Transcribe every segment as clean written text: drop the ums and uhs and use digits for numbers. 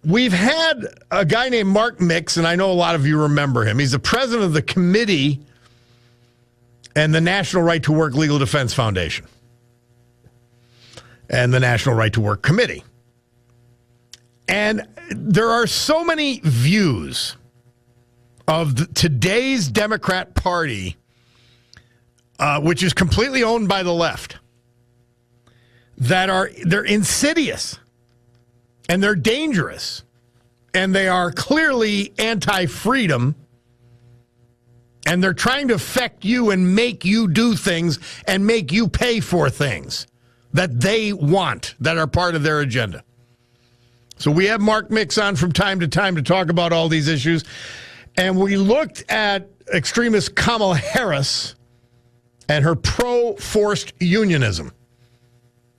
we've had a guy named Mark Mix, and I know a lot of you remember him. He's the president of the committee and the National Right to Work Legal Defense Foundation and the National Right to Work Committee. And there are so many views of today's Democrat Party, which is completely owned by the left, they're insidious and they're dangerous and they are clearly anti-freedom and they're trying to affect you and make you do things and make you pay for things that they want, that are part of their agenda. So we have Mark Mix on from time to time to talk about all these issues. And we looked at extremist Kamala Harris and her pro-forced unionism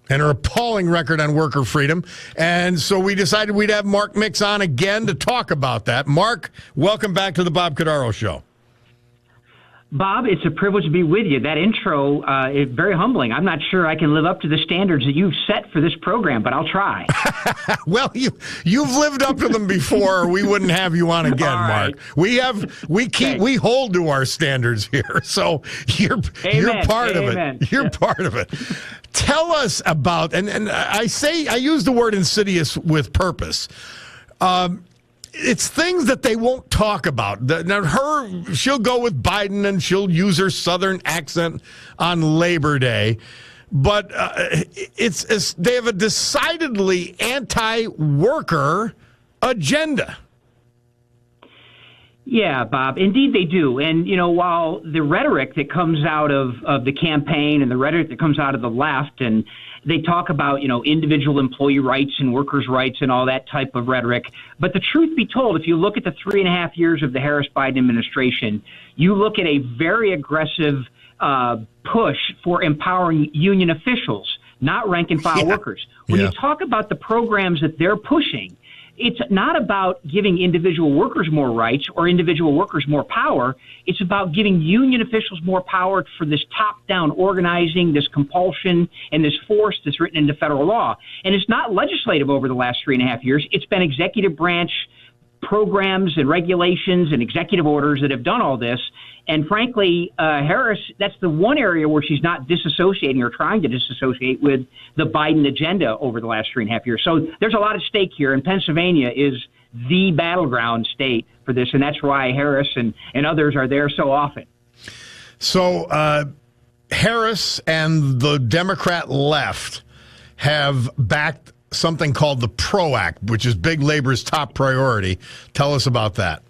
and her appalling record on worker freedom. And so we decided we'd have Mark Mix on again to talk about that. Mark, welcome back to the Bob Cardaro Show. Bob, it's a privilege to be with you. That intro is very humbling. I'm not sure I can live up to the standards that you've set for this program, but I'll try. Well, you've lived up to them before, or we wouldn't have you on again, right. Mark. We hold to our standards here, so you're part of it. You're part of it. Tell us about, and I use the word insidious with purpose. It's things that they won't talk about. Now, she'll go with Biden and she'll use her Southern accent on Labor Day, but they have a decidedly anti-worker agenda. Yeah, Bob, indeed they do. And, while the rhetoric that comes out of the campaign and the rhetoric that comes out of the left, and they talk about, individual employee rights and workers' rights and all that type of rhetoric. But the truth be told, if you look at the 3.5 years of the Harris-Biden administration, you look at a very aggressive push for empowering union officials, not rank-and-file workers. When you talk about the programs that they're pushing, it's not about giving individual workers more rights or individual workers more power. It's about giving union officials more power for this top-down organizing, this compulsion, and this force that's written into federal law. And it's not legislative over the last 3.5 years. It's been executive branch programs and regulations and executive orders that have done all this. And frankly, Harris, that's the one area where she's not disassociating or trying to disassociate with the Biden agenda over the last 3.5 years. So there's a lot at stake here, and Pennsylvania is the battleground state for this, and that's why Harris and others are there so often. So Harris and the Democrat left have backed something called the PRO Act, which is big labor's top priority. Tell us about that.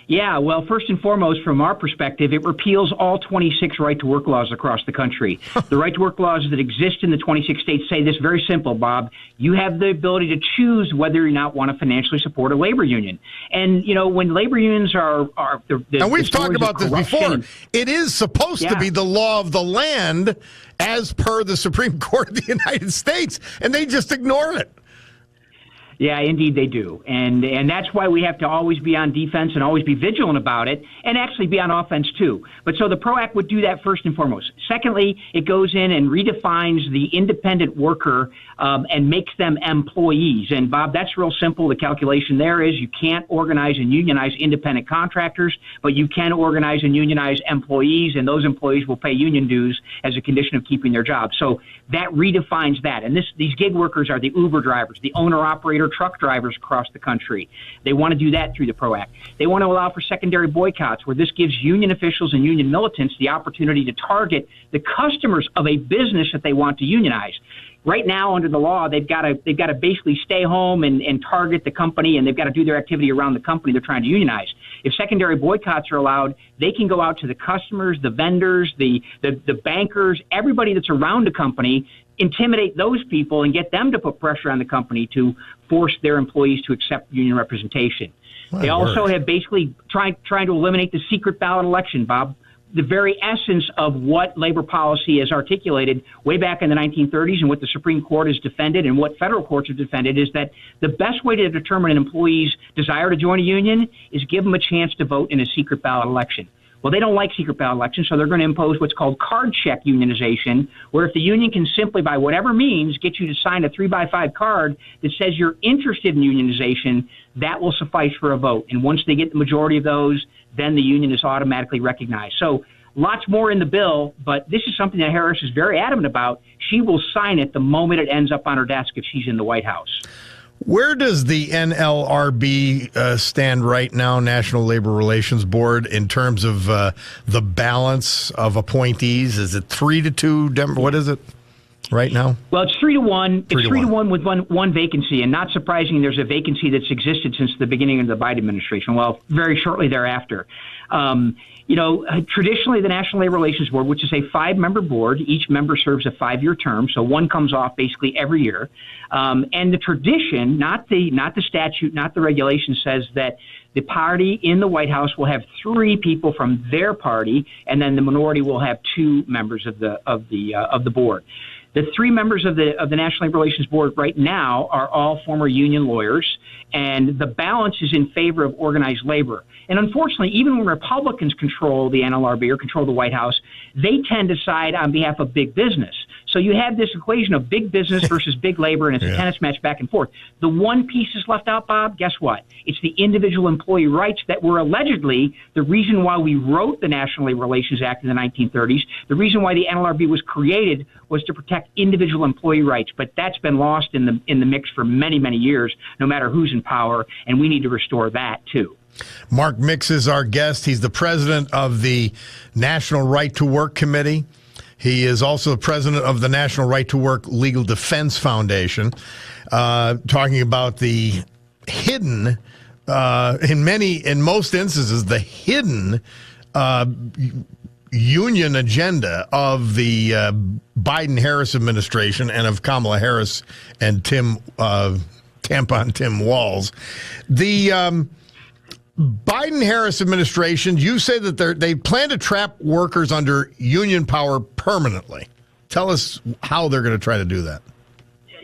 Yeah, well, first and foremost, from our perspective, it repeals all 26 right-to-work laws across the country. The right-to-work laws that exist in the 26 states say this very simple, Bob. You have the ability to choose whether or not want to financially support a labor union. And, when labor unions are and we've talked about this before. It is supposed to be the law of the land as per the Supreme Court of the United States, and they just ignore it. Yeah, indeed they do. And that's why we have to always be on defense and always be vigilant about it and actually be on offense too. But so the PRO Act would do that first and foremost. Secondly, it goes in and redefines the independent worker and makes them employees. And Bob, that's real simple. The calculation there is you can't organize and unionize independent contractors, but you can organize and unionize employees, and those employees will pay union dues as a condition of keeping their job. So that redefines that. And these gig workers are the Uber drivers, the owner-operator truck drivers across the country. They want to do that through the PRO Act. They want to allow for secondary boycotts, where this gives union officials and union militants the opportunity to target the customers of a business that they want to unionize. Right now, under the law, they've got to basically stay home and target the company, and they've got to do their activity around the company they're trying to unionize. If secondary boycotts are allowed, they can go out to the customers, the vendors, the bankers, everybody that's around a company, intimidate those people and get them to put pressure on the company to force their employees to accept union representation. They also have basically trying to eliminate the secret ballot election, Bob. The very essence of what labor policy has articulated way back in the 1930s and what the Supreme Court has defended and what federal courts have defended is that the best way to determine an employee's desire to join a union is give them a chance to vote in a secret ballot election. Well, they don't like secret ballot elections, so they're going to impose what's called card check unionization, where if the union can simply, by whatever means, get you to sign a 3x5 card that says you're interested in unionization, that will suffice for a vote. And once they get the majority of those, then the union is automatically recognized. So lots more in the bill, but this is something that Harris is very adamant about. She will sign it the moment it ends up on her desk if she's in the White House. Where does the NLRB stand right now, National Labor Relations Board, in terms of the balance of appointees? Is it 3-2? What is it right now? Well, it's 3-1. It's 3-1 with one vacancy, and not surprising, there's a vacancy that's existed since the beginning of the Biden administration. Well, very shortly thereafter. Traditionally, the National Labor Relations Board, which is a 5-member board, each member serves a 5-year term, so one comes off basically every year. And the tradition, not the statute, not the regulation, says that the party in the White House will have 3 people from their party, and then the minority will have 2 members of the board. The 3 members of the National Labor Relations Board right now are all former union lawyers, and the balance is in favor of organized labor. And unfortunately, even when Republicans control the NLRB or control the White House, they tend to side on behalf of big business. So you have this equation of big business versus big labor, and it's a tennis match back and forth. The one piece is left out, Bob, guess what? It's the individual employee rights that were allegedly the reason why we wrote the National Labor Relations Act in the 1930s. The reason why the NLRB was created was to protect individual employee rights, but that's been lost in the mix for many, many years, no matter who's in power, and we need to restore that, too. Mark Mix is our guest. He's the president of the National Right to Work Committee. He is also the president of the National Right to Work Legal Defense Foundation, talking about the hidden, in most instances, the hidden union agenda of the Biden-Harris administration and of Kamala Harris and Tampon Tim Walz. The Biden-Harris administration, you say that they plan to trap workers under union power permanently. Tell us how they're going to try to do that.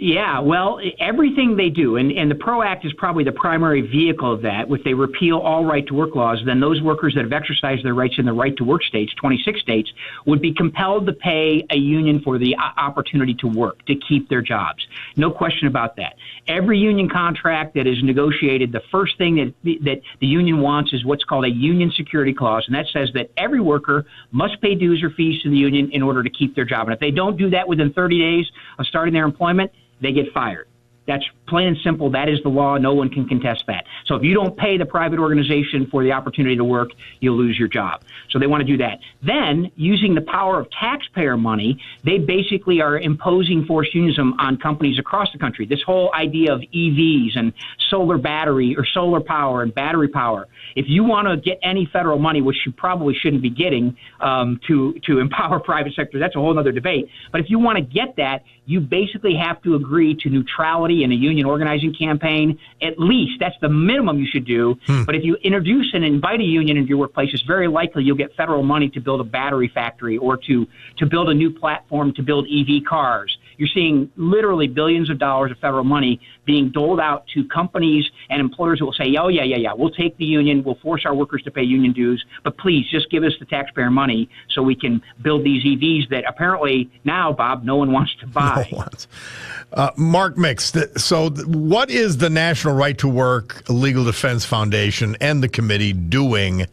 Yeah, well, everything they do, and the PRO Act is probably the primary vehicle of that. If they repeal all right-to-work laws, then those workers that have exercised their rights in the right-to-work states, 26 states, would be compelled to pay a union for the opportunity to work, to keep their jobs. No question about that. Every union contract that is negotiated, the first thing that the union wants is what's called a union security clause, and that says that every worker must pay dues or fees to the union in order to keep their job. And if they don't do that within 30 days of starting their employment, they get fired. That's plain and simple. That is the law. No one can contest that. So if you don't pay the private organization for the opportunity to work, you'll lose your job. So they want to do that. Then, using the power of taxpayer money, they basically are imposing forced unionism on companies across the country. This whole idea of EVs and solar battery or solar power and battery power. If you want to get any federal money, which you probably shouldn't be getting to empower private sector, that's a whole other debate. But if you want to get that, you basically have to agree to neutrality in a union organizing campaign. At least that's the minimum you should do. But if you introduce and invite a union into your workplace, it's very likely you'll get federal money to build a battery factory or to build a new platform to build EV cars. You're seeing literally billions of dollars of federal money being doled out to companies and employers who will say, oh, yeah, we'll take the union, we'll force our workers to pay union dues, but please just give us the taxpayer money so we can build these EVs that apparently now, Bob, no one wants to buy. No one. Mark Mix, so what is the National Right to Work Legal Defense Foundation and the committee doing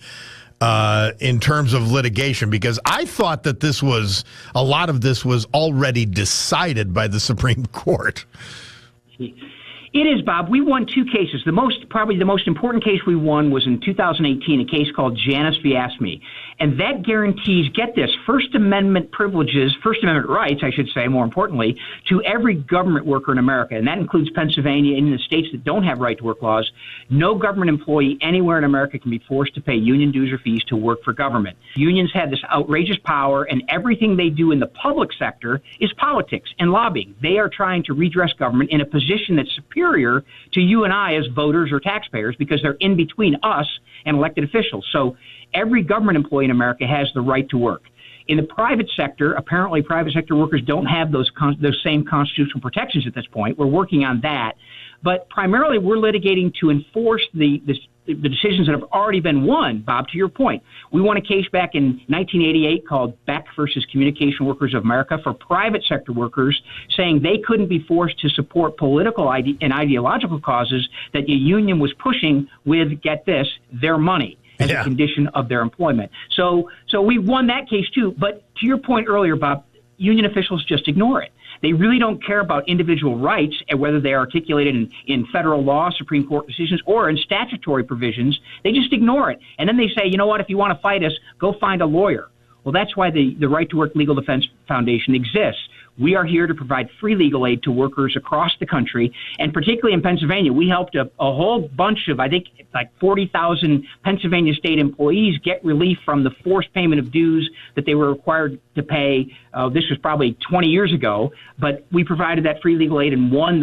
in terms of litigation? Because I thought that a lot of this was already decided by the Supreme Court. It is, Bob. We won 2 cases. Probably the most important case we won was in 2018, a case called Janus v. AFSCME. And that guarantees, get this, First Amendment rights, I should say, more importantly, to every government worker in America. And that includes Pennsylvania and the states that don't have right-to-work laws. No government employee anywhere in America can be forced to pay union dues or fees to work for government. Unions have this outrageous power, and everything they do in the public sector is politics and lobbying. They are trying to redress government in a position that's superior to you and I as voters or taxpayers because they're in between us and elected officials. So every government employee in America has the right to work. In the private sector, apparently private sector workers don't have those same constitutional protections at this point. We're working on that. But primarily we're litigating to enforce the the decisions that have already been won, Bob, to your point. We won a case back in 1988 called Beck versus Communication Workers of America for private sector workers, saying they couldn't be forced to support political and ideological causes that the union was pushing with, get this, their money as a condition of their employment. So we won that case too. But to your point earlier, Bob, union officials just ignore it. They really don't care about individual rights and whether they are articulated in federal law, Supreme Court decisions, or in statutory provisions. They just ignore it. And then they say, you know what, if you want to fight us, go find a lawyer. Well, that's why the Right to Work Legal Defense Foundation exists. We are here to provide free legal aid to workers across the country, and particularly in Pennsylvania. We helped a whole bunch of, I think, like 40,000 Pennsylvania state employees get relief from the forced payment of dues that they were required to pay. This was probably 20 years ago, but we provided that free legal aid and won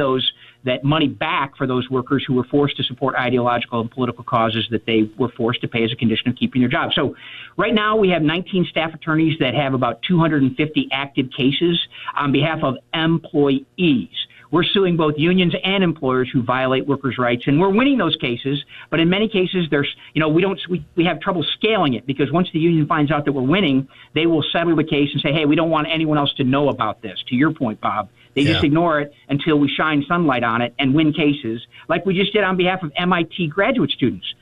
that money back for those workers who were forced to support ideological and political causes that they were forced to pay as a condition of keeping their job. So right now we have 19 staff attorneys that have about 250 active cases on behalf of employees. We're suing both unions and employers who violate workers' rights, and we're winning those cases. But in many cases, we have trouble scaling it, because once the union finds out that we're winning, they will settle the case and say, hey, we don't want anyone else to know about this. To your point, Bob, they just ignore it until we shine sunlight on it and win cases, like we just did on behalf of MIT graduate students.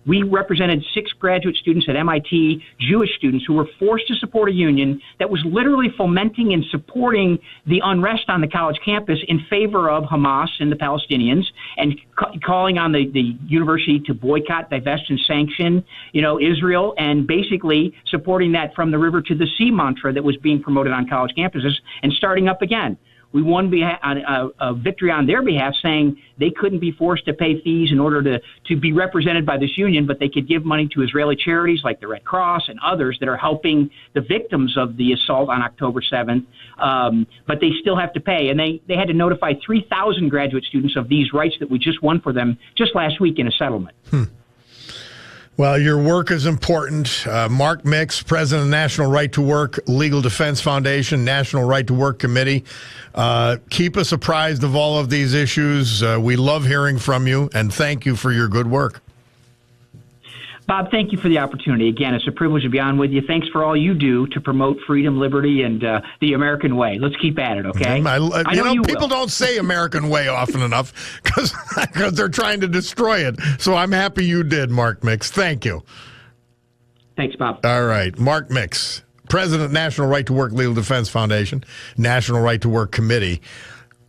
We represented 6 graduate students at MIT, Jewish students, who were forced to support a union that was literally fomenting and supporting the unrest on the college campus in favor of Hamas and the Palestinians, and calling on the university to boycott, divest, and sanction, Israel, and basically supporting that from the river to the sea mantra that was being promoted on college campuses and starting up again. We won a victory on their behalf, saying they couldn't be forced to pay fees in order to be represented by this union, but they could give money to Israeli charities like the Red Cross and others that are helping the victims of the assault on October 7th. But they still have to pay. And they had to notify 3,000 graduate students of these rights that we just won for them just last week in a settlement. Well, your work is important. Mark Mix, President of National Right to Work Legal Defense Foundation, National Right to Work Committee. Keep us apprised of all of these issues. We love hearing from you, and thank you for your good work. Bob, thank you for the opportunity. Again, it's a privilege to be on with you. Thanks for all you do to promote freedom, liberty, and the American way. Let's keep at it, okay? People don't say American way often enough because they're trying to destroy it. So I'm happy you did, Mark Mix. Thank you. Thanks, Bob. All right. Mark Mix, President, National Right to Work Legal Defense Foundation, National Right to Work Committee.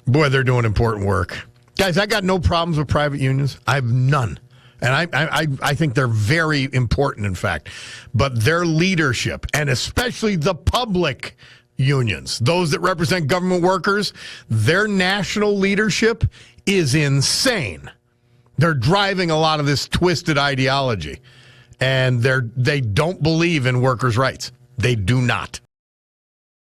Boy, they're doing important work. Guys, I got no problems with private unions. I have none. And I think they're very important, in fact. But their leadership, and especially the public unions, those that represent government workers, their national leadership is insane. They're driving a lot of this twisted ideology. And they don't believe in workers' rights. They do not.